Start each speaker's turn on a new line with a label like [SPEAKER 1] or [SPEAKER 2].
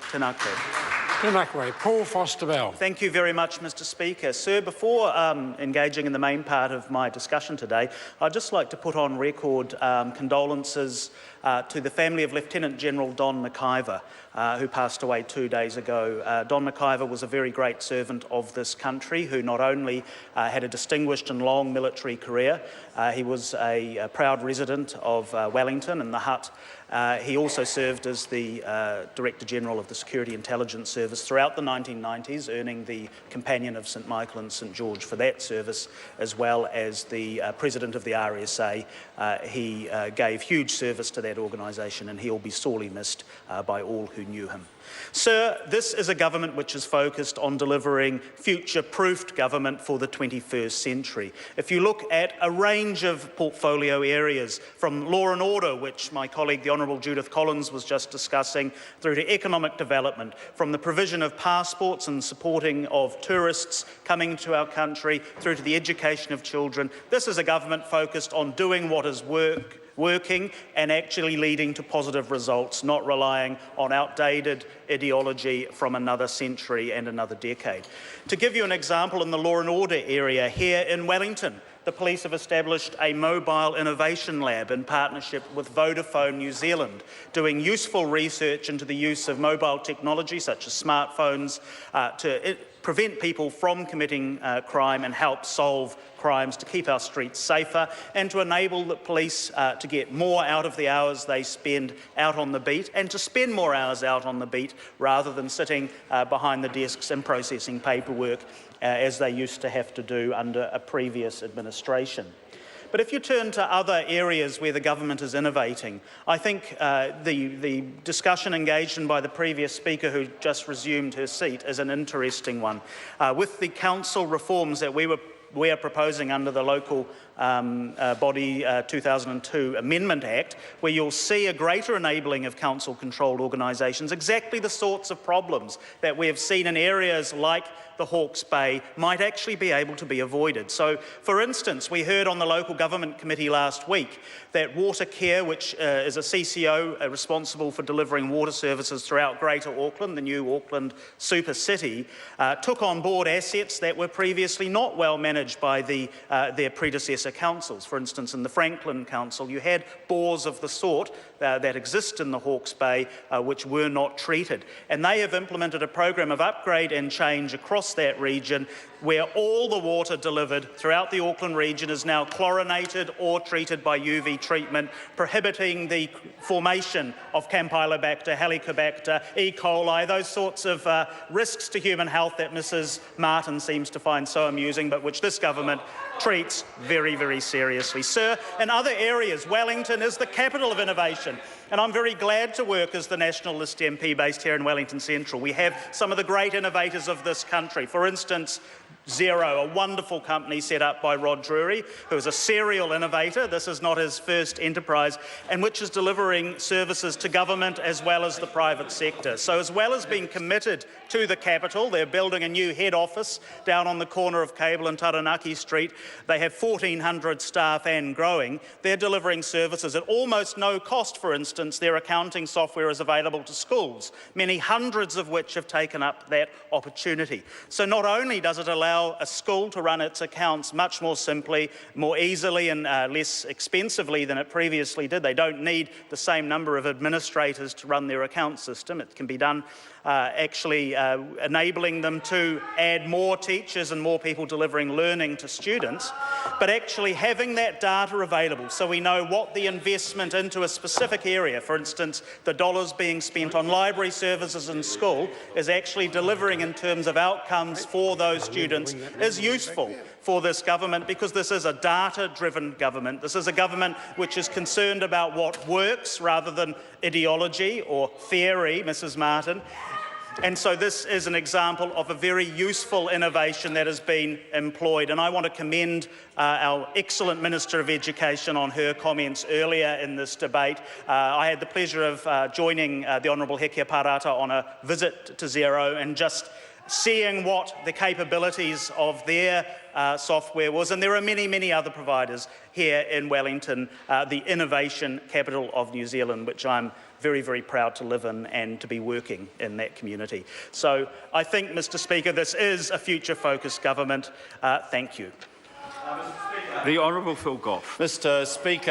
[SPEAKER 1] Tēnā
[SPEAKER 2] koe. Paul Foster-Bell.
[SPEAKER 1] Thank you very much, Mr Speaker. Sir, before engaging in the main part of my discussion today, I'd just like to put on record condolences to the family of Lieutenant General Don McIver, who passed away 2 days ago. Don McIver was a very great servant of this country who not only had a distinguished and long military career, he was a proud resident of Wellington and the Hut. He also served as the Director General of the Security Intelligence Service throughout the 1990s, earning the Companion of St Michael and St George for that service, as well as the President of the RSA. He gave huge service to that organisation, and he'll be sorely missed by all who knew him. Sir, this is a government which is focused on delivering future-proofed government for the 21st century. If you look at a range of portfolio areas, from law and order, which my colleague, the Honourable Judith Collins, was just discussing, through to economic development, from the provision of passports and supporting of tourists coming to our country, through to the education of children, this is a government focused on doing what is working and actually leading to positive results, not relying on outdated ideology from another century and another decade. To give you an example, in the law and order area here in Wellington, the police have established a mobile innovation lab in partnership with Vodafone New Zealand, doing useful research into the use of mobile technology such as smartphones to prevent people from committing crime and help solve crimes, to keep our streets safer and to enable the police to get more out of the hours they spend out on the beat, and to spend more hours out on the beat rather than sitting behind the desks and processing paperwork as they used to have to do under a previous administration. But if you turn to other areas where the government is innovating, I think the discussion engaged in by the previous speaker who just resumed her seat is an interesting one. With the council reforms that we are proposing under the Local Body 2002 Amendment Act, where you'll see a greater enabling of council-controlled organisations, exactly the sorts of problems that we have seen in areas like the Hawke's Bay might actually be able to be avoided. So, for instance, we heard on the Local Government Committee last week that Watercare, which is a CCO responsible for delivering water services throughout Greater Auckland, the new Auckland super city, took on board assets that were previously not well managed by their predecessor councils. For instance, in the Franklin Council, you had bores of the sort that exist in the Hawke's Bay which were not treated. And they have implemented a program of upgrade and change across that region, where all the water delivered throughout the Auckland region is now chlorinated or treated by UV treatment, prohibiting the formation of Campylobacter, Helicobacter, E. coli, those sorts of risks to human health that Mrs Martin seems to find so amusing, but which this government treats very, very seriously. Sir, in other areas, Wellington is the capital of innovation, and I'm very glad to work as the Nationalist MP based here in Wellington Central. We have some of the great innovators of this country. For instance, Xero, a wonderful company set up by Rod Drury, who is a serial innovator. This is not his first enterprise, and which is delivering services to government as well as the private sector. So as well as being committed to the capital, they're building a new head office down on the corner of Cable and Taranaki Street. They have 1,400 staff and growing. They're delivering services at almost no cost. For instance, their accounting software is available to schools, many hundreds of which have taken up that opportunity. So not only does it allow a school to run its accounts much more simply, more easily and less expensively than it previously did. They don't need the same number of administrators to run their account system. It can be done actually enabling them to add more teachers and more people delivering learning to students, but actually having that data available so we know what the investment into a specific area, for instance, the dollars being spent on library services in school, is actually delivering in terms of outcomes for those students, is useful for this government, because this is a data-driven government. This is a government which is concerned about what works rather than ideology or theory, Mrs Martin. And so this is an example of a very useful innovation that has been employed. And I want to commend our excellent Minister of Education on her comments earlier in this debate. I had the pleasure of joining the Honourable Hekia Parata on a visit to Xero and just seeing what the capabilities of their software was. And there are many, many other providers here in Wellington, the innovation capital of New Zealand, which I'm very, very proud to live in and to be working in that community. So I think, Mr Speaker, this is a future-focused government. Thank you.
[SPEAKER 3] The Honourable Phil Goff.
[SPEAKER 4] Mr Speaker,